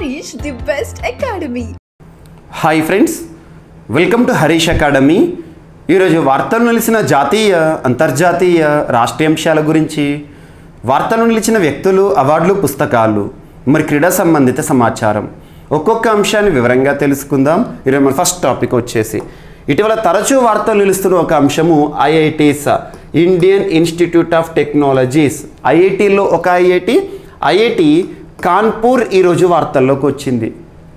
Harish, the best academy. Hi friends, welcome to Harish academy. ఈరోజు వార్తలు నిలిచిన జాతీయ అంతర్జాతీయ రాష్ట్రీయ అంశాల గురించి, వార్తలు నిలిచిన వ్యక్తులు, అవార్డులు, పుస్తకాలు, మరి క్రీడా సంబంధిత సమాచారం, ఒక్కొక్క అంశాన్ని వివరంగా తెలుసుకుందాం. ఈరోజు మన ఫస్ట్ టాపిక్ వచ్చేసి ఇటీవల తరచూ వార్తలు నిలుస్తున్న ఒక అంశము IITs, Indian Institute of Technologies. ఐఐటీలో ఒక ఐఐటి కాన్పూర్ ఈరోజు వార్తల్లోకి వచ్చింది.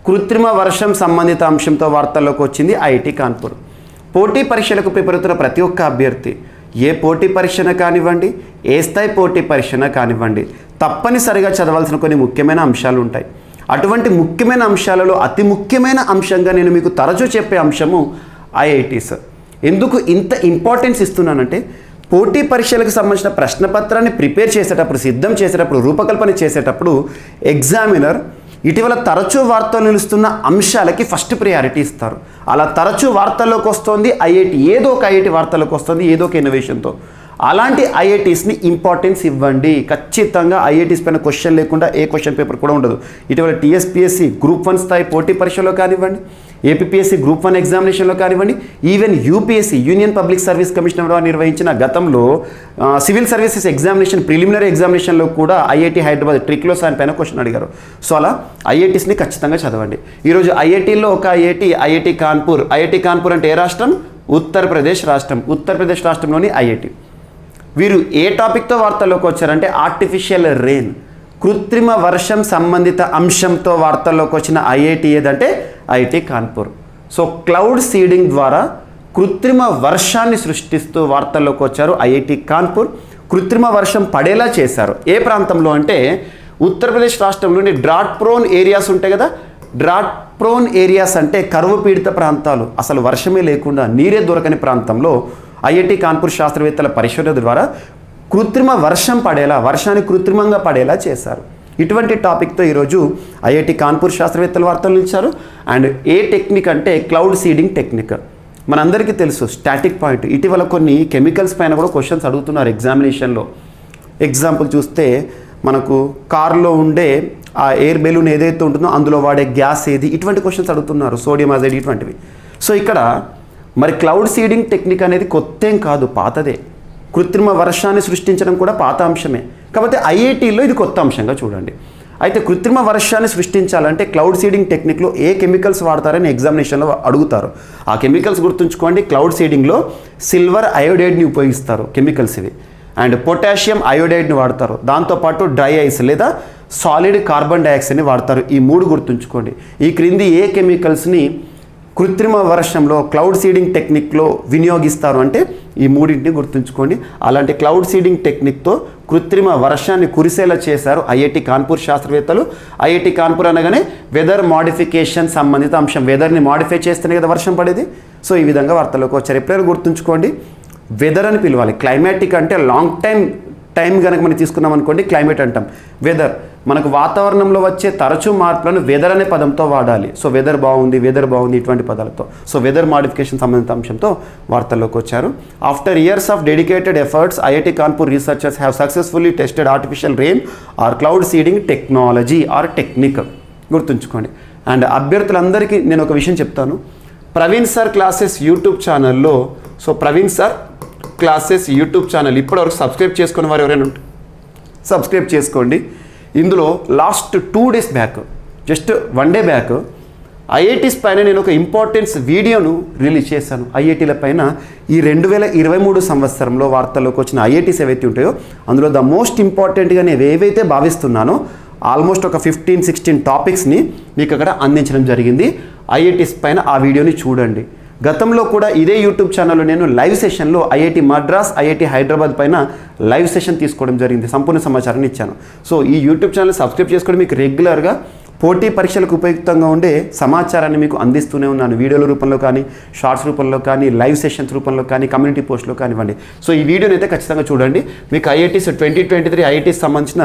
కృత్రిమ వర్షం సంబంధిత అంశంతో వార్తల్లోకి వచ్చింది ఐఐటి కాన్పూర్. పోటీ పరీక్షలకు ప్రిపేర్ అవుతున్న ప్రతి ఒక్క అభ్యర్థి, ఏ పోటీ పరీక్షన కానివ్వండి, ఏ స్థాయి పోటీ పరీక్షన కానివ్వండి, తప్పనిసరిగా చదవాల్సిన కొన్ని ముఖ్యమైన అంశాలు ఉంటాయి. అటువంటి ముఖ్యమైన అంశాలలో అతి ముఖ్యమైన అంశంగా నేను మీకు తరచూ చెప్పే అంశము ఐఐటీస్. ఎందుకు ఇంత ఇంపార్టెన్స్ ఇస్తున్నానంటే, పోటీ పరీక్షలకు సంబంధించిన ప్రశ్నపత్రాన్ని ప్రిపేర్ చేసేటప్పుడు, సిద్ధం చేసేటప్పుడు, రూపకల్పన చేసేటప్పుడు ఎగ్జామినర్ ఇటీవల తరచూ వార్తలు నిలుస్తున్న అంశాలకి ఫస్ట్ ప్రయారిటీ ఇస్తారు. అలా తరచూ వార్తల్లోకి వస్తుంది ఐఐటి, ఏదో ఒక ఐఐటి వార్తల్లోకి వస్తుంది, ఏదో ఒక ఇన్నోవేషన్తో. అలాంటి ఐఐటీస్ని ఇంపార్టెన్స్ ఇవ్వండి. ఖచ్చితంగా ఐఐటీస్ పైన క్వశ్చన్ లేకుండా ఏ క్వశ్చన్ పేపర్ కూడా ఉండదు. ఇటీవల టీఎస్పీఎస్సీ గ్రూప్ 1 స్థాయి పోటీ పరీక్షలో కానివ్వండి, ఏపీఎస్సీ గ్రూప్ 1 ఎగ్జామినేషన్లో కానివ్వండి, even UPSC union public service commission నిర్వహించిన గతంలో సివిల్ సర్వీసెస్ ఎగ్జామినేషన్ ప్రిలిమినరీ ఎగ్జామినేషన్లో కూడా ఐఐటి హైదరాబాద్ ట్రిక్లోసాన్ పైన క్వశ్చన్ అడిగారు. సో అలా ఐఐటీస్ని ఖచ్చితంగా చదవండి. ఈరోజు ఐఐటీలో ఒక ఐఐటి కాన్పూర్. ఐఐటి కాన్పూర్ అంటే ఏ రాష్ట్రం? ఉత్తరప్రదేశ్ రాష్ట్రం. ఉత్తరప్రదేశ్ రాష్ట్రంలోని ఐఐటి. వీరు ఏ టాపిక్తో వార్తల్లోకి వచ్చారంటే ఆర్టిఫిషియల్ రెయిన్, కృత్రిమ వర్షం సంబంధిత అంశంతో వార్తల్లోకి వచ్చిన ఐఐటి ఏదంటే IIT Kanpur. So cloud seeding ద్వారా కృత్రిమ వర్షాన్ని సృష్టిస్తూ వార్తల్లోకి వచ్చారు ఐఐటి కాన్పూర్. కృత్రిమ వర్షం పడేలా చేశారు. ఏ ప్రాంతంలో అంటే ఉత్తరప్రదేశ్ రాష్ట్రంలోని డ్రాట్ ప్రోన్ ఏరియాస్ ఉంటాయి కదా. డ్రాట్ ప్రోన్ ఏరియాస్ అంటే కరువు పీడిత ప్రాంతాలు, అసలు వర్షమే లేకుండా నీరే దొరకని ప్రాంతంలో ఐఐటి కాన్పూర్ శాస్త్రవేత్తల పరిశోధన ద్వారా కృత్రిమ వర్షం పడేలా, వర్షాన్ని కృత్రిమంగా పడేలా చేశారు. ఇటువంటి టాపిక్తో ఈరోజు ఐఐటి కాన్పూర్ శాస్త్రవేత్తలు వార్తలు నిలిచారు. అండ్ ఏ టెక్నిక్ అంటే క్లౌడ్ సీడింగ్ టెక్నిక్. మనందరికీ తెలుసు స్టాటిక్ పాయింట్. ఇటీవల కొన్ని కెమికల్స్ పైన కూడా క్వశ్చన్స్ అడుగుతున్నారు ఎగ్జామినేషన్లో. ఎగ్జాంపుల్ చూస్తే మనకు కార్లో ఉండే ఆ ఎయిర్ బెలూన్ ఏదైతే ఉంటుందో అందులో వాడే గ్యాస్ ఏది, ఇటువంటి క్వశ్చన్స్ అడుగుతున్నారు. సోడియం అజైడ్ ఇటువంటివి. సో ఇక్కడ మరి క్లౌడ్ సీడింగ్ టెక్నిక్ అనేది కొత్త ఏం కాదు, పాతదే. కృత్రిమ వర్షాన్ని సృష్టించడం కూడా పాత అంశమే. కాబట్టి ఐఐటీలో ఇది కొత్త అంశంగా చూడండి. అయితే కృత్రిమ వర్షాన్ని సృష్టించాలంటే క్లౌడ్ సీడింగ్ టెక్నిక్లో ఏ కెమికల్స్ వాడతారని ఎగ్జామినేషన్లో అడుగుతారు. ఆ కెమికల్స్ గుర్తుంచుకోండి. క్లౌడ్ సీడింగ్లో సిల్వర్ అయోడైడ్ని ఉపయోగిస్తారు కెమికల్స్ ఇవి. అండ్ పొటాషియం అయోడైడ్ని వాడతారు. దాంతోపాటు డ్రై ఐస్ లేదా సాలిడ్ కార్బన్ డైఆక్సైడ్ని వాడతారు. ఈ 3 గుర్తుంచుకోండి. ఈ క్రింది ఏ కెమికల్స్ని కృత్రిమ వర్షంలో క్లౌడ్ సీడింగ్ టెక్నిక్లో వినియోగిస్తారు అంటే ఈ 3ని గుర్తుంచుకోండి. అలాంటి క్లౌడ్ సీడింగ్ టెక్నిక్తో కృత్రిమ వర్షాన్ని కురిసేలా చేశారు ఐఐటి కాన్పూర్ శాస్త్రవేత్తలు. ఐఐటి కాన్పూర్ అనగానే వెదర్ మోడిఫికేషన్ సంబంధిత అంశం. వెదర్ని మోడిఫై చేస్తేనే కదా వర్షం పడేది. సో ఈ విధంగా వార్తల్లోకి వచ్చారు. ఎప్పుడైనా గుర్తుంచుకోండి, వెదర్ అని పిలవాలి. క్లైమాటిక్ అంటే లాంగ్ టైం కనుక మనం తీసుకున్నాం అనుకోండి, క్లైమేట్ అంటాం. వెదర్ మనకు వాతావరణంలో వచ్చే తరచూ మార్పులను వెదర్ అనే పదంతో వాడాలి. సో వెదర్ బాగుంది, ఇటువంటి పదాలతో. సో వెదర్ మోడిఫికేషన్ సంబంధిత అంశంతో వార్తల్లోకి వచ్చారు. After years of dedicated efforts IIT Kanpur researchers have successfully tested artificial rain are cloud seeding technology are technique. గుర్తుంచుకోండి. అండ్ అభ్యర్థులందరికీ నేను ఒక విషయం చెప్తాను. ప్రవీణ్ సార్ క్లాసెస్ యూట్యూబ్ ఛానల్లో, so Praveen sir classes YouTube channel ఇప్పటివరకు సబ్స్క్రైబ్ చేసుకున్న వారు ఎవరైనా ఉంటే సబ్స్క్రైబ్ చేసుకోండి. ఇందులో last 2 days back, just 1 day back IITs పైన నేను ఒక ఇంపార్టెన్స్ వీడియోను రిలీజ్ చేశాను. ఐఐటీల పైన ఈ 2023 సంవత్సరంలో వార్తల్లోకి వచ్చిన ఐఐటీస్ ఏవైతే ఉంటాయో అందులో ద మోస్ట్ ఇంపార్టెంట్గా నేను ఏవైతే భావిస్తున్నానో ఆల్మోస్ట్ ఒక 15-16 టాపిక్స్ని మీకు అక్కడ అందించడం జరిగింది. ఐఐటీస్ పైన ఆ వీడియోని చూడండి. గతంలో కూడా ఇదే యూట్యూబ్ ఛానల్లో నేను లైవ్ సెషన్లో ఐఐటి మద్రాస్, ఐఐటి హైదరాబాద్ పైన లైవ్ సెషన్ తీసుకోవడం జరిగింది. సంపూర్ణ సమాచారాన్ని ఇచ్చాను. సో ఈ యూట్యూబ్ ఛానల్ సబ్స్క్రైబ్ చేసుకొని మీకు రెగ్యులర్గా పోటీ పరీక్షలకు ఉపయుక్తంగా ఉండే సమాచారాన్ని మీకు అందిస్తూనే ఉన్నాను. వీడియోల రూపంలో కానీ, షార్ట్స్ రూపంలో కానీ, లైవ్ సెషన్స్ రూపంలో కానీ, కమ్యూనిటీ పోస్ట్లో కానివ్వండి. సో ఈ వీడియోని అయితే ఖచ్చితంగా చూడండి. మీకు ఐఐటీస్ 2023 ఐఐటీస్ సంబంధించిన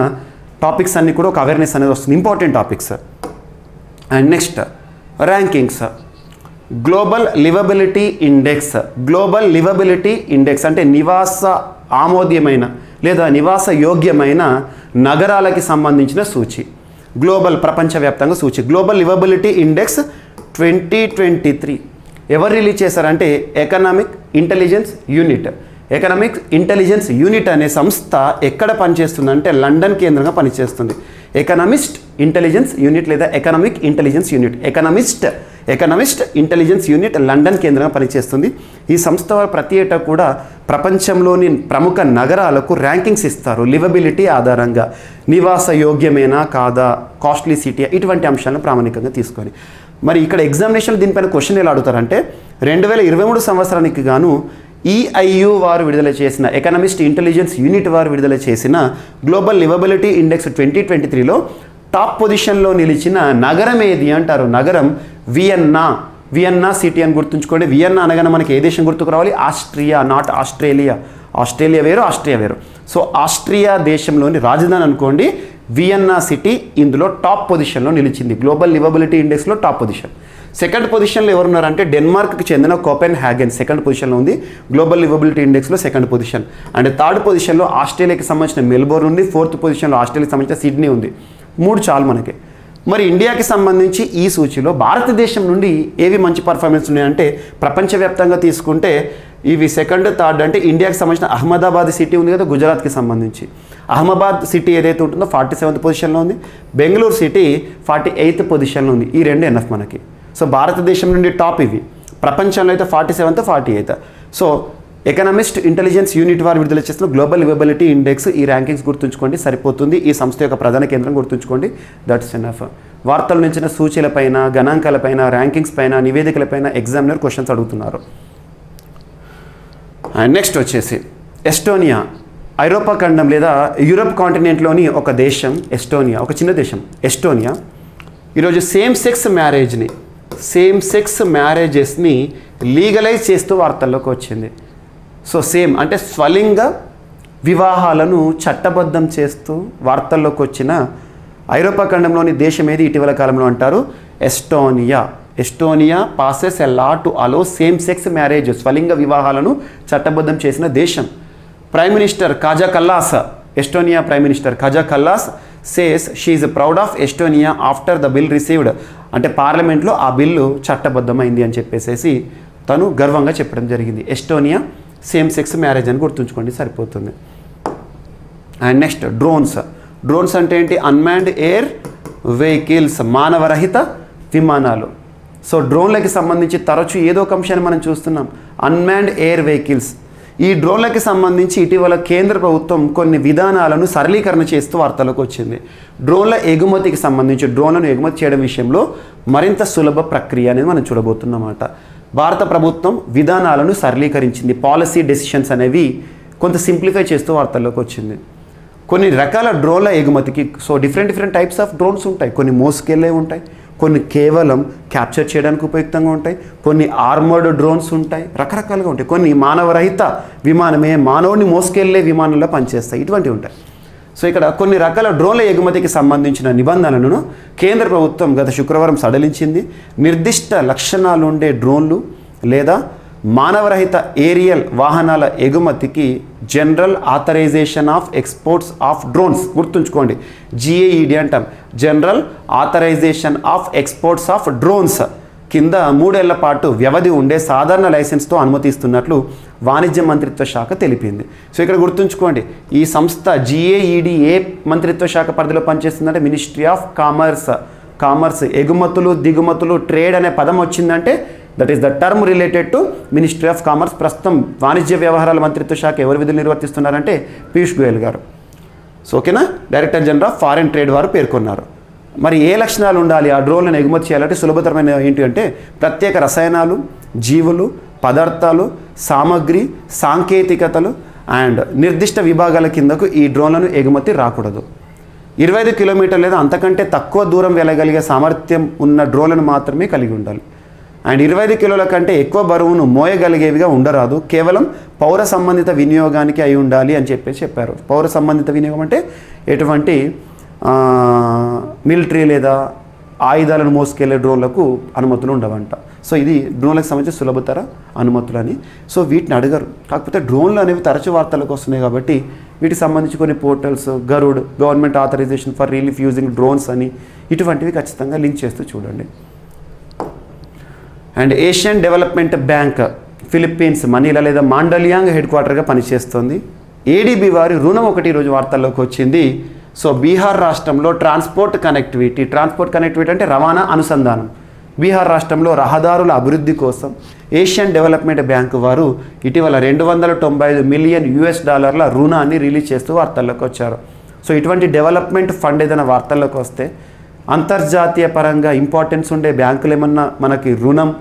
టాపిక్స్ అన్నీ కూడా ఒక అవేర్నెస్ అనేది వస్తుంది. Important topics. And next rankings. Global liveability index అంటే నివాస ఆమోద్యమైన లేదా నివాస యోగ్యమైన నగరాలకి సంబంధించిన సూచి. గ్లోబల్ ప్రపంచవ్యాప్తంగా సూచి గ్లోబల్ లివబిలిటీ ఇండెక్స్ 2023 ఎవరు రిలీజ్ చేశారంటే ఎకనామిక్ ఇంటెలిజెన్స్ యూనిట్ అనే సంస్థ ఎక్కడ పనిచేస్తుందంటే లండన్ కేంద్రంగా పనిచేస్తుంది. ఎకనామిస్ట్ ఇంటెలిజెన్స్ యూనిట్ లేదా economic intelligence unit economist Intelligence unit London కేంద్రంగా పనిచేస్తుంది. ఈ సంస్థ వారు ప్రతి ఏటా కూడా ప్రపంచంలోని ప్రముఖ నగరాలకు ర్యాంకింగ్స్ ఇస్తారు లివబిలిటీ ఆధారంగా. నివాస యోగ్యమేనా కాదా, కాస్ట్లీ సిటీ, ఇటువంటి అంశాలను ప్రామాణికంగా తీసుకొని. మరి ఇక్కడ ఎగ్జామినేషన్ దీనిపైన క్వశ్చన్ ఎలా అడుగుతారంటే 2023 సంవత్సరానికి గాను EIU వారు విడుదల చేసిన ఎకనామిస్ట్ ఇంటెలిజెన్స్ యూనిట్ వారు విడుదల చేసిన గ్లోబల్ లివబిలిటీ ఇండెక్స్ 2023లో టాప్ పొజిషన్లో నిలిచిన నగరం ఏది అంటారు. నగరం వియన్నా సిటీ అని గుర్తుంచుకోండి. వియన్నా అనగానే మనకి ఏ దేశం గుర్తుకు రావాలి? Austria, not Australia. ఆస్ట్రేలియా వేరు. సో ఆస్ట్రియా దేశంలోని రాజధాని అనుకోండి వియన్నా సిటీ. ఇందులో టాప్ పొజిషన్లో నిలిచింది గ్లోబల్ లివబిలిటీ ఇండెక్స్లో టాప్ పొజిషన్. సెకండ్ పొజిషన్లో ఎవరున్నారంటే డెన్మార్క్కి చెందిన కోపెన్హాగన్ సెకండ్ పొజిషన్లో ఉంది గ్లోబల్ లివబిలిటీ ఇండెక్స్లో సెకండ్ పొజిషన్. అండ్ థర్డ్ పొజిషన్లో ఆస్ట్రేలియాకి సంబంధించిన మెల్బోర్న్ ఉంది. ఫోర్త్ పొజిషన్లో ఆస్ట్రేలియాకి సంబంధించిన సిడ్నీ ఉంది. 3 చాలు మనకి. మరి ఇండియాకి సంబంధించి ఈ సూచీలో భారతదేశం నుండి ఏవి మంచి పర్ఫార్మెన్స్ ఉన్నాయంటే ప్రపంచవ్యాప్తంగా తీసుకుంటే ఇవి సెకండ్ థర్డ్ అంటే ఇండియాకి సంబంధించిన అహ్మదాబాద్ సిటీ ఉంది కదా గుజరాత్కి సంబంధించి. అహ్మదాబాద్ సిటీ ఏదైతే ఉంటుందో 47th పొజిషన్లో ఉంది. బెంగళూరు సిటీ 48th పొజిషన్లో ఉంది. ఈ రెండు ఎన్ఎఫ్ మనకి. సో భారతదేశం నుండి టాప్ ఇవి. ప్రపంచంలో అయితే 47th 48th. So economist Intelligence unit వారు విడుదల చేసిన గ్లోబల్ లివబిలిటీ ఇండెక్స్ ఈ ర్యాంకింగ్స్ గుర్తుంచుకోండి సరిపోతుంది. ఈ సంస్థ యొక్క ప్రధాన కేంద్రం గుర్తుంచుకోండి. That's enough. వార్తలు నిలిచిన సూచీలపైన, గణాంకాలపైన, ర్యాంకింగ్స్ పైన, నివేదికలపైన ఎగ్జామినర్ క్వశ్చన్స్ అడుగుతున్నారు. అండ్ నెక్స్ట్ వచ్చేసి ఎస్టోనియా, ఐరోపా ఖండం లేదా యూరప్ కాంటినెంట్లోని ఒక దేశం ఎస్టోనియా, ఒక చిన్న దేశం ఎస్టోనియా. ఈరోజు సేమ్ సెక్స్ మ్యారేజెస్ని లీగలైజ్ చేస్తూ వార్తల్లోకి వచ్చింది. సో సేమ్ అంటే స్వలింగ వివాహాలను చట్టబద్ధం చేస్తూ వార్తల్లోకి వచ్చిన ఐరోపా ఖండంలోని దేశం ఏది ఇటీవల కాలంలో అంటారు? Estonia passes a law to allow same sex marriage, స్వలింగ వివాహాలను చట్టబద్ధం చేసిన దేశం. Prime minister Kaja Kallas, Estonia prime minister Kaja Kallas says she is proud of Estonia after the bill received. అంటే పార్లమెంట్లో ఆ బిల్లు చట్టబద్ధమైంది అని చెప్పేసి తను గర్వంగా చెప్పడం జరిగింది. ఎస్టోనియా సేమ్ సెక్స్ మ్యారేజ్ అని గుర్తుంచుకోండి సరిపోతుంది. అండ్ నెక్స్ట్ డ్రోన్స్ అంటే ఏంటి? అన్మాన్డ్ ఎయిర్ వెహికల్స్, మానవరహిత విమానాలు. సో డ్రోన్లకి సంబంధించి తరచూ ఏదో ఒక అంశాన్ని మనం చూస్తున్నాం, అన్మాన్డ్ ఎయిర్ వెహికల్స్. ఈ డ్రోన్లకి సంబంధించి ఇటీవల కేంద్ర ప్రభుత్వం కొన్ని విధానాలను సరళీకరణ చేస్తూ వార్తలకు వచ్చింది. డ్రోన్ల ఎగుమతికి సంబంధించి డ్రోన్లను ఎగుమతి చేయడం విషయంలో మరింత సులభ ప్రక్రియ అనేది మనం చూడబోతున్నమాట. భారత ప్రభుత్వం విధానాలను సరళీకరించింది. పాలసీ డెసిషన్స్ అనేవి కొంత సింప్లిఫై చేస్తూ వార్తల్లోకి వచ్చింది. కొన్ని రకాల డ్రోన్ల ఎగుమతికి so different types of drones ఉంటాయి. కొన్ని మోసుకెళ్ళే ఉంటాయి, కొన్ని కేవలం క్యాప్చర్ చేయడానికి ఉపయుక్తంగా ఉంటాయి, కొన్ని ఆర్మర్డ్ డ్రోన్స్ ఉంటాయి, రకరకాలుగా ఉంటాయి. కొన్ని మానవరహిత విమానమే మానవుని మోసుకెళ్లే విమానంలో పనిచేస్తాయి, ఇటువంటివి ఉంటాయి. సో ఇక్కడ కొన్ని రకాల డ్రోన్ల ఎగుమతికి సంబంధించిన నిబంధనలను కేంద్ర ప్రభుత్వం గత శుక్రవారం సడలించింది. నిర్దిష్ట లక్షణాలు ఉండే డ్రోన్లు లేదా మానవరహిత ఏరియల్ వాహనాల ఎగుమతికి general authorization of exports of drones, గుర్తుంచుకోండి GAED అంటాం, general authorization of exports of drones కింద 3 ఏళ్ల పాటు వ్యవధి ఉండే సాధారణ లైసెన్స్తో అనుమతిస్తున్నట్లు వాణిజ్య మంత్రిత్వ శాఖ తెలిపింది. సో ఇక్కడ గుర్తుంచుకోండి ఈ సంస్థ GAED ఏ మంత్రిత్వ శాఖ పరిధిలో పనిచేస్తుందంటే మినిస్ట్రీ ఆఫ్ కామర్స్. ఎగుమతులు దిగుమతులు ట్రేడ్ అనే పదం వచ్చిందంటే that is the term related to ministry of commerce. ప్రస్తుతం వాణిజ్య వ్యవహారాల మంత్రిత్వ శాఖ ఎవరు విధులు నిర్వర్తిస్తున్నారంటే పీయూష్ గోయల్ గారు. సో ఓకేనా, director general of foreign trade వారు పేర్కొన్నారు. మరి ఏ లక్షణాలు ఉండాలి ఆ డ్రోన్లను ఎగుమతి చేయాలంటే సులభతరమైన ఏంటి అంటే ప్రత్యేక రసాయనాలు, జీవులు, పదార్థాలు, సామగ్రి, సాంకేతికతలు అండ్ నిర్దిష్ట విభాగాల కిందకు ఈ డ్రోన్లను ఎగుమతి రాకూడదు. 25 కిలోమీటర్లు లేదా అంతకంటే తక్కువ దూరం వెళ్ళగలిగే సామర్థ్యం ఉన్న డ్రోన్లను మాత్రమే కలిగి ఉండాలి. అండ్ 25 కిలోల కంటే ఎక్కువ బరువును మోయగలిగేవిగా ఉండరాదు. కేవలం పౌర సంబంధిత వినియోగానికి అయి ఉండాలి అని చెప్పారు. పౌర సంబంధిత వినియోగం అంటే ఎటువంటి మిలిటరీ లేదా ఆయుధాలను మోసుకెళ్లే డ్రోన్లకు అనుమతులు ఉండవంట. సో ఇది డ్రోన్లకు సంబంధించి సులభతర అనుమతులని. సో వీటిని అడగరు. కాకపోతే డ్రోన్లు అనేవి తరచు వార్తలకు వస్తున్నాయి కాబట్టి వీటికి సంబంధించి కొన్ని portals, Garud, government authorization for relief using drones అని, ఇటువంటివి ఖచ్చితంగా లింక్ చేస్తూ చూడండి. And Asian Development Bank Philippines Manila లేదా మాండలియాంగ్ హెడ్ క్వార్టర్గా పనిచేస్తుంది. ఏడీబీ వారి రుణం ఒకటి ఈరోజు వార్తల్లోకి వచ్చింది. సో బీహార్ రాష్ట్రంలో ట్రాన్స్పోర్ట్ కనెక్టివిటీ అంటే రవాణా అనుసంధానం. బీహార్ రాష్ట్రంలో రహదారుల అభివృద్ధి కోసం ఏషియన్ డెవలప్మెంట్ బ్యాంకు వారు ఇటీవల $295 మిలియన్ రుణాన్ని రిలీజ్ చేస్తూ వార్తల్లోకి వచ్చారు. సో ఇటువంటి డెవలప్మెంట్ ఫండ్ ఏదైనా వార్తల్లోకి వస్తే అంతర్జాతీయ పరంగా ఇంపార్టెన్స్ ఉండే బ్యాంకులు ఏమన్నా మనకి రుణం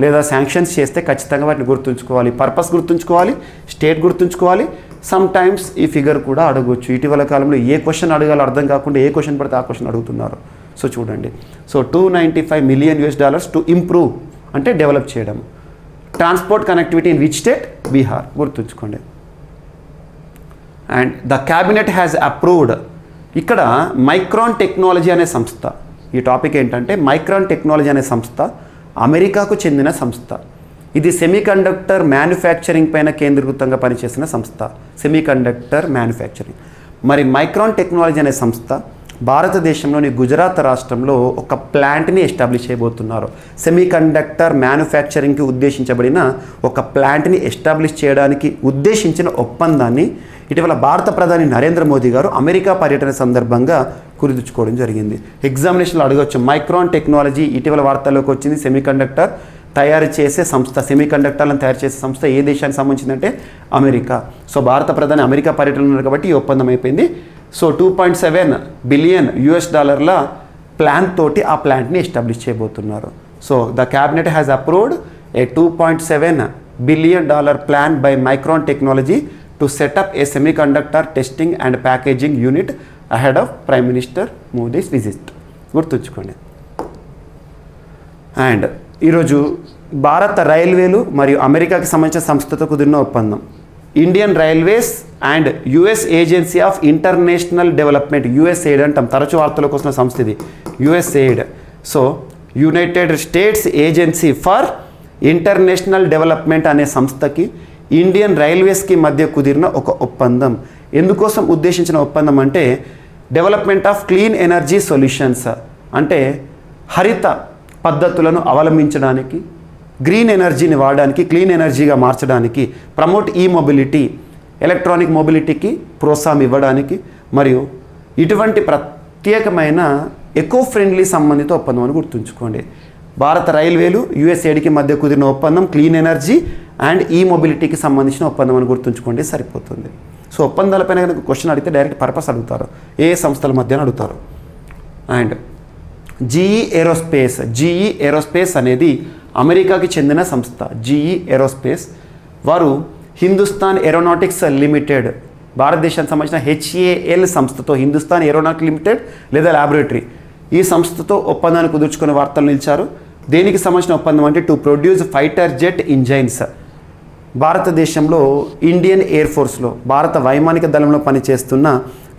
లేదా శాంక్షన్స్ చేస్తే ఖచ్చితంగా వాటిని గుర్తుంచుకోవాలి. పర్పస్ గుర్తుంచుకోవాలి, స్టేట్ గుర్తుంచుకోవాలి. సమ్ టైమ్స్ ఈ ఫిగర్ కూడా అడగవచ్చు. ఇటీవల కాలంలో ఏ క్వశ్చన్ అడగాలో అర్థం కాకుండా ఏ క్వశ్చన్ పడితే ఆ క్వశ్చన్ అడుగుతున్నారు. సో చూడండి, సో $295 మిలియన్ టు ఇంప్రూవ్ అంటే డెవలప్ చేయడం. Transport connectivity in which state? Bihar, గుర్తుంచుకోండి. And the cabinet has approved, ఇక్కడ మైక్రాన్ టెక్నాలజీ అనే సంస్థ, ఈ టాపిక్ ఏంటంటే మైక్రాన్ టెక్నాలజీ అనే సంస్థ అమెరికాకు చెందిన సంస్థ. ఇది సెమీకండక్టర్ మ్యానుఫ్యాక్చరింగ్ పైన కేంద్రీకృతంగా పనిచేసిన సంస్థ, సెమీకండక్టర్ మ్యానుఫ్యాక్చరింగ్. మరి మైక్రాన్ టెక్నాలజీ అనే సంస్థ భారతదేశంలోని గుజరాత్ రాష్ట్రంలో ఒక ప్లాంట్ని ఎస్టాబ్లిష్ చేయబోతున్నారు. సెమీకండక్టర్ మ్యానుఫ్యాక్చరింగ్కి ఉద్దేశించబడిన ఒక ప్లాంట్ని ఎస్టాబ్లిష్ చేయడానికి ఉద్దేశించిన ఒప్పందాన్ని ఇటీవల భారత ప్రధాని నరేంద్ర మోదీ గారు అమెరికా పర్యటన సందర్భంగా కుదుర్చుకోవడం జరిగింది. ఎగ్జామినేషన్లో అడగవచ్చు, మైక్రాన్ టెక్నాలజీ ఇటీవల వార్తల్లోకి వచ్చింది. సెమీకండక్టర్ తయారు చేసే సంస్థ, సెమీకండక్టర్లను తయారు చేసే సంస్థ ఏ దేశానికి సంబంధించిందంటే అమెరికా. సో భారత ప్రధాని అమెరికా పర్యటన ఉన్నారు కాబట్టి ఈ ఒప్పందం అయిపోయింది. సో $2.7 బిలియన్ ప్లాన్ తోటి ఆ ప్లాంట్ని ఎస్టాబ్లిష్ చేయబోతున్నారు. So the cabinet has approved a $2.7 billion plan by micron technology to set up A semiconductor testing and packaging unit ahead of prime minister Modi's visit, గుర్తుంచుకోండి. అండ్ ఈరోజు భారత రైల్వేలు మరియు అమెరికాకి సంబంధించిన సంస్థతో కుదిరిన ఒప్పందం. Indian railways and US agency of international development, USAID అంటాం, తరచు వార్తలకు వస్తున్న సంస్థ ఇది, USAID. So United states agency for international development అనే సంస్థకి ఇండియన్ రైల్వేస్కి మధ్య కుదిరిన ఒక ఒప్పందం. ఎందుకోసం ఉద్దేశించిన ఒప్పందం అంటే development of clean energy solutions, అంటే హరిత పద్ధతులను అవలంబించడానికి, గ్రీన్ ఎనర్జీని వాడడానికి, క్లీన్ ఎనర్జీగా మార్చడానికి, ప్రమోట్ ఈ మొబిలిటీ, ఎలక్ట్రానిక్ మొబిలిటీకి ప్రోత్సాహం ఇవ్వడానికి, మరియు ఇటువంటి ప్రత్యేకమైన ఎకో ఫ్రెండ్లీ సంబంధిత ఒప్పందం అని గుర్తుంచుకోండి. భారత రైల్వేలు యుఎస్ఏడికి మధ్య కుదిరిన ఒప్పందం క్లీన్ ఎనర్జీ అండ్ ఈ మొబిలిటీకి సంబంధించిన ఒప్పందం అని గుర్తుంచుకోండి, సరిపోతుంది. సో ఒప్పందాలపైన కనుక క్వశ్చన్ అడిగితే డైరెక్ట్ పర్పస్ అడుగుతారు, ఏ సంస్థల మధ్య అడుగుతారు. అండ్ జీఈ ఏరోస్పేస్ అనేది అమెరికాకి చెందిన సంస్థ. జీఈ ఏరోస్పేస్ వారు హిందుస్థాన్ ఏరోనాటిక్స్ లిమిటెడ్, భారతదేశానికి సంబంధించిన హెచ్ఏఎల్ సంస్థతో, హిందుస్థాన్ ఏరోనాటిక్స్ లిమిటెడ్ లేదా ల్యాబొరేటరీ, ఈ సంస్థతో ఒప్పందాన్ని కుదుర్చుకునే వార్తలు నిలిచారు. దేనికి సంబంధించిన ఒప్పందం అంటే to produce fighter jet engines. భారతదేశంలో ఇండియన్ ఎయిర్ ఫోర్స్లో, భారత వైమానిక దళంలో పనిచేస్తున్న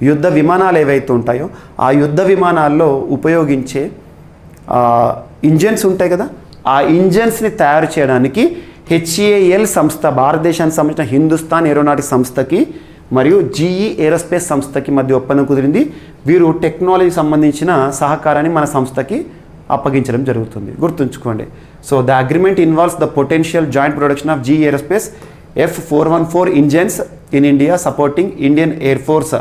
యుద్ధ విమానాలు ఏవైతే ఉంటాయో ఆ యుద్ధ విమానాల్లో ఉపయోగించే ఇంజన్స్ ఉంటాయి కదా, ఆ ఇంజన్స్ని తయారు చేయడానికి హెచ్ఏఎల్ సంస్థ, భారతదేశానికి సంబంధించిన హిందుస్థాన్ ఏరోనాటిక్స్ సంస్థకి మరియు జీఈ ఏరోస్పేస్ సంస్థకి మధ్య ఒప్పందం కుదిరింది. వీరు టెక్నాలజీకి సంబంధించిన సహకారాన్ని మన సంస్థకి అప్పగించడం జరుగుతుంది, గుర్తుంచుకోండి. So the agreement involves the potential joint production of GE Aerospace F414 engines in India supporting Indian Air Force.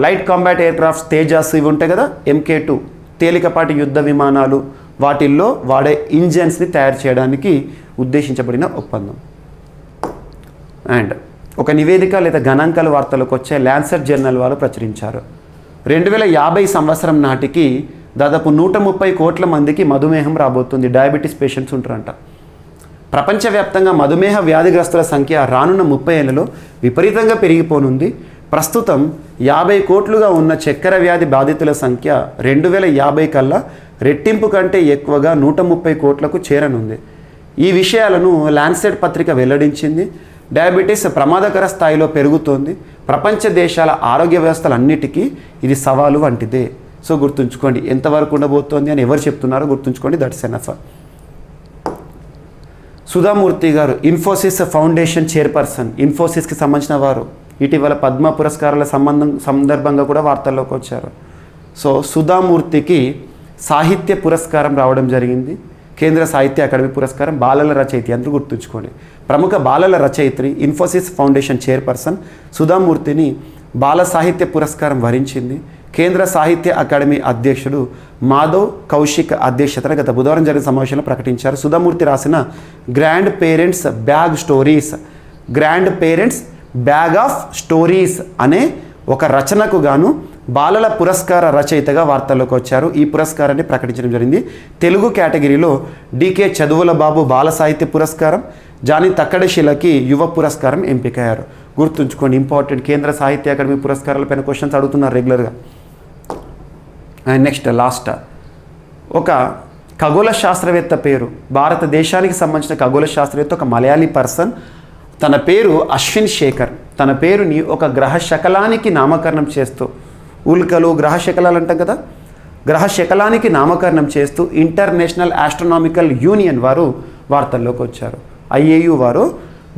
Light combat air crafts Tejas ఇవి ఉంటాయి కదా, MK2 తేలికపాటి యుద్ధ విమానాలు, వాటిల్లో వాడే ఇంజన్స్ని తయారు చేయడానికి ఉద్దేశించబడిన ఒప్పందం. అండ్ ఒక నివేదిక లేదా గణాంకాల వార్తలకు వచ్చే ల్యాన్సెట్ జర్నల్ వాళ్ళు ప్రచురించారు. 2050 సంవత్సరం నాటికి దాదాపు 130 కోట్ల మందికి మధుమేహం రాబోతుంది, డయాబెటీస్ పేషెంట్స్ ఉంటారంట. ప్రపంచవ్యాప్తంగా మధుమేహ వ్యాధిగ్రస్తుల సంఖ్య రానున్న 30 ఏళ్లలో విపరీతంగా పెరిగిపోనుంది. ప్రస్తుతం 50 కోట్లుగా ఉన్న చక్కెర వ్యాధి బాధితుల సంఖ్య 2050 కల్లా రెట్టింపు కంటే ఎక్కువగా 130 కోట్లకు చేరనుంది. ఈ విషయాలను ల్యాన్సెట్ పత్రిక వెల్లడించింది. డయాబెటీస్ ప్రమాదకర స్థాయిలో పెరుగుతోంది. ప్రపంచ దేశాల ఆరోగ్య వ్యవస్థలన్నిటికీ ఇది సవాలు వంటిదే. సో గుర్తుంచుకోండి, ఎంతవరకు ఉండబోతోంది అని ఎవరు చెప్తున్నారో గుర్తుంచుకోండి, దట్స్ ఎనఫ్. సుధామూర్తి గారు ఇన్ఫోసిస్ ఫౌండేషన్ చైర్పర్సన్, ఇన్ఫోసిస్కి సంబంధించిన వారు, ఇటీవల పద్మ పురస్కారాల సందర్భంగా కూడా వార్తల్లోకి వచ్చారు. సో సుధామూర్తికి సాహిత్య పురస్కారం రావడం జరిగింది. కేంద్ర సాహిత్య అకాడమీ పురస్కారం. బాలల రచయిత అందరూ గుర్తుంచుకోండి. ప్రముఖ బాలల రచయిత్రి ఇన్ఫోసిస్ ఫౌండేషన్ చైర్పర్సన్ సుధామూర్తిని బాల సాహిత్య పురస్కారం వరించింది. కేంద్ర సాహిత్య అకాడమీ అధ్యక్షుడు మాధవ్ కౌశిక్ అధ్యక్షతన గత బుధవారం జరిగిన సమావేశంలో ప్రకటించారు. సుధామూర్తి రాసిన grand parents bag of stories అనే ఒక రచనకు గాను బాలల పురస్కార రచయితగా వార్తల్లోకి వచ్చారు. ఈ పురస్కారాన్ని ప్రకటించడం జరిగింది. తెలుగు కేటగిరీలో డికే చదువుల బాబు బాల సాహిత్య పురస్కారం, జానీ తక్కడశిలకి యువ పురస్కారం ఎంపికయ్యారు. గుర్తుంచుకోండి, ఇంపార్టెంట్. కేంద్ర సాహిత్య అకాడమీ పురస్కారాలపైన క్వశ్చన్స్ అడుగుతున్నారు రెగ్యులర్గా. అండ్ నెక్స్ట్ లాస్ట్, ఒక ఖగోళ శాస్త్రవేత్త పేరు, భారతదేశానికి సంబంధించిన ఖగోళ శాస్త్రవేత్త, ఒక మలయాళీ పర్సన్. తన పేరు అశ్విన్ శేఖర్. తన పేరుని ఒక గ్రహ శకలానికి నామకరణం చేస్తూ, ఉల్కలు గ్రహ శకలాలు అంటాం కదా, గ్రహ శకలానికి నామకరణం చేస్తూ ఇంటర్నేషనల్ ఆస్ట్రోనామికల్ యూనియన్ వారు వార్తల్లోకి వచ్చారు. IAU వారు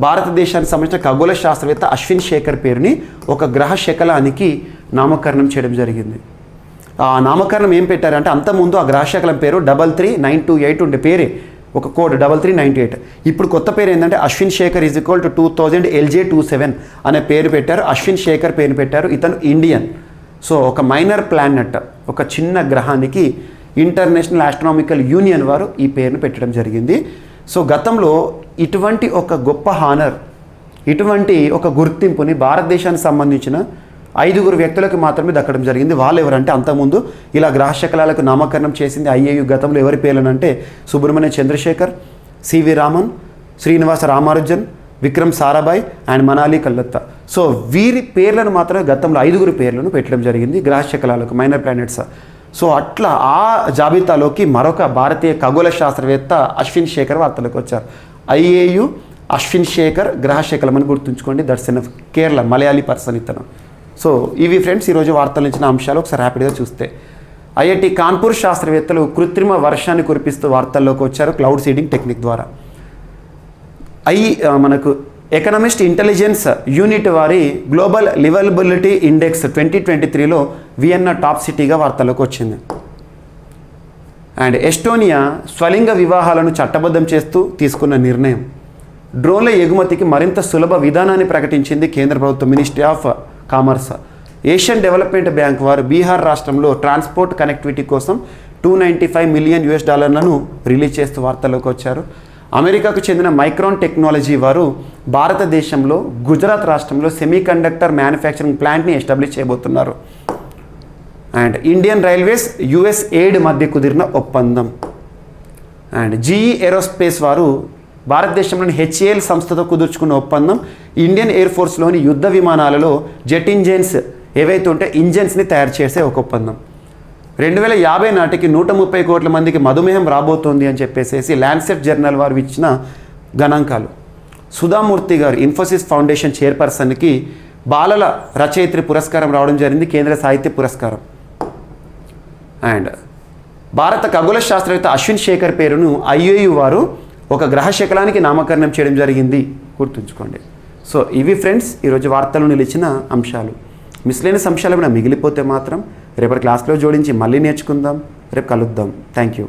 భారతదేశానికి సంబంధించిన ఖగోళ శాస్త్రవేత్త అశ్విన్ శేఖర్ పేరుని ఒక గ్రహ శకలానికి నామకరణం చేయడం జరిగింది. ఆ నామకరణం ఏం పెట్టారంటే, అంతకుముందు ఆ గ్రహ శకలం పేరు 33928 ఉండే పేరే, ఒక కోడ్ 33928. ఇప్పుడు కొత్త పేరు ఏంటంటే అశ్విన్ శేఖర్ = 2000 LJ27 అనే పేరు పెట్టారు. అశ్విన్ శేఖర్ పేరు పెట్టారు. ఇతను ఇండియన్. సో ఒక మైనర్ ప్లానెట్, ఒక చిన్న గ్రహానికి ఇంటర్నేషనల్ ఆస్ట్రోనామికల్ యూనియన్ వారు ఈ పేరును పెట్టడం జరిగింది. సో గతంలో ఇటువంటి ఒక గొప్ప హానర్, ఇటువంటి ఒక గుర్తింపుని భారతదేశానికి సంబంధించిన 5 వ్యక్తులకు మాత్రమే దక్కడం జరిగింది. వాళ్ళు ఎవరంటే, అంతకుముందు ఇలా గ్రహ శకలాలకు నామకరణం చేసింది IAU గతంలో ఎవరి పేర్లనంటే Subrahmanya Chandrasekhar, CV Raman, Srinivasa Ramanujan, Vikram Sarabhai and Manali Kallat. So వీరి పేర్లను మాత్రమే గతంలో 5 పేర్లను పెట్టడం జరిగింది గ్రహ శకలాలకు, మైనర్ ప్లానెట్స్. సో అట్లా ఆ జాబితాలోకి మరొక భారతీయ ఖగోళ శాస్త్రవేత్త అశ్విన్ శేఖర్ వార్తలకు వచ్చారు. IAU అశ్విన్ శేఖర్ గ్రహ శకలం అని గుర్తుంచుకోండి. That's in Kerala, Malayali person ఇతను. సో ఇవి ఫ్రెండ్స్ ఈరోజు వార్తలు ఇచ్చిన అంశాలు. ఒకసారి హ్యాపీగా చూస్తే, IIT కాన్పూర్ శాస్త్రవేత్తలు కృత్రిమ వర్షాన్ని కురిపిస్తూ వార్తల్లోకి వచ్చారు క్లౌడ్ సీడింగ్ టెక్నిక్ ద్వారా. మనకు ఎకనామిస్ట్ ఇంటెలిజెన్స్ యూనిట్ వారి గ్లోబల్ లివబిలిటీ ఇండెక్స్ 2023లో వియన్నా టాప్ సిటీగా వార్తల్లోకి వచ్చింది. అండ్ ఎస్టోనియా స్వలింగ వివాహాలను చట్టబద్ధం చేస్తూ తీసుకున్న నిర్ణయం. డ్రోన్ల ఎగుమతికి మరింత సులభ విధానాన్ని ప్రకటించింది కేంద్ర ప్రభుత్వం, ministry of commerce. Asian Development bank వారు బీహార్ రాష్ట్రంలో ట్రాన్స్పోర్ట్ కనెక్టివిటీ కోసం $295 మిలియన్ రిలీజ్ చేస్తూ వార్తల్లోకి వచ్చారు. అమెరికాకు చెందిన మైక్రాన్ టెక్నాలజీ వారు భారతదేశంలో గుజరాత్ రాష్ట్రంలో సెమీకండక్టర్ మ్యానుఫ్యాక్చరింగ్ ప్లాంట్ని ఎస్టాబ్లిష్ చేయబోతున్నారు. అండ్ ఇండియన్ రైల్వేస్ USAID మధ్య కుదిరిన ఒప్పందం. అండ్ GE ఏరోస్పేస్ వారు భారతదేశంలోని HAL సంస్థతో కుదుర్చుకున్న ఒప్పందం. ఇండియన్ ఎయిర్ ఫోర్స్లోని యుద్ధ విమానాలలో జెట్ ఇంజన్స్ ఏవైతే ఉంటే ఇంజన్స్ని తయారు చేసే ఒక ఒప్పందం. 2050 నాటికి 130 కోట్ల మందికి మధుమేహం రాబోతోంది అని చెప్పేసి ల్యాన్సెట్ జర్నల్ వారు ఇచ్చిన గణాంకాలు. సుధామూర్తి గారు ఇన్ఫోసిస్ ఫౌండేషన్ చైర్పర్సన్కి బాలల రచయిత్రి పురస్కారం రావడం జరిగింది, కేంద్ర సాహిత్య పురస్కారం. అండ్ భారత ఖగోళ శాస్త్రవేత్త అశ్విన్ శేఖర్ పేరును IAU వారు ఒక గ్రహ శకలానికి నామకరణం చేయడం జరిగింది, గుర్తుంచుకోండి. సో ఇవి ఫ్రెండ్స్ ఈరోజు వార్తలు నిలిచిన అంశాలు. మిస్లేనియస్ అంశాలు ఏమైనా మిగిలిపోతే మాత్రం రేపటి క్లాస్లో జోడించి మళ్ళీ నేర్చుకుందాం. రేపు కలుద్దాం. Thank you.